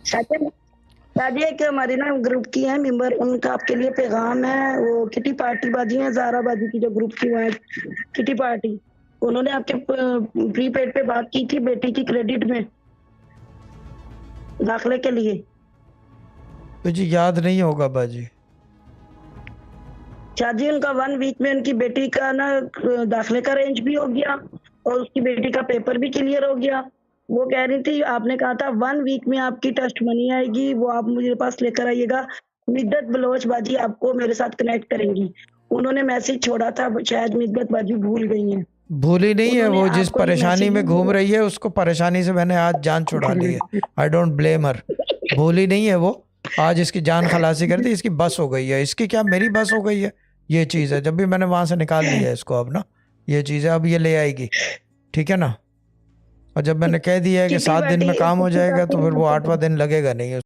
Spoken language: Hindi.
शादी शादी एक हमारी ना ग्रुप की है मेंबर, उनका आपके लिए पैगाम है। वो किटी पार्टी बाजी है, ज़ारा बाजी की जो ग्रुप की वो है किटी पार्टी। उन्होंने आपके प्रीपेड पे बात की थी बेटी की क्रेडिट में दाखिले के लिए। मुझे याद नहीं होगा बाजी। शादी उनका 1 वीक में उनकी बेटी का ना दाखिले का अरेंज भी हो गया और उसकी बेटी का पेपर भी क्लियर हो गया। वो कह रही थी, आपने कहा था 1 वीक में आपकी टेस्ट मनी आएगी, वो आप मेरे पास लेकर आइएगा। मिद्दत बलोच बाजी आपको मेरे साथ कनेक्ट करेंगी। उन्होंने मैसेज छोड़ा था, शायद मिद्दत बाजी भूल गई हैं। भूली नहीं है उन्होंने वो, जिस आपको ये परेशानी मैसेज में घूम रही है उसको परेशानी से मैंने आज जान छुड़ा ली है। आई डोंट ब्लेम हर। भूली नहीं है वो। आज इसकी जान खलासी कर दी, इसकी बस हो गई है। इसकी क्या, मेरी बस हो गई है। ये चीज़ है, जब भी मैंने वहां से निकाल लिया है इसको अब ना। ये चीज़ है, अब ये ले आएगी। ठीक है ना। और जब मैंने कह दिया है कि किटी 7 दिन पार्टी में काम हो किटी जाएगा, तो फिर वो पार्टी 8वां दिन लगेगा नहीं।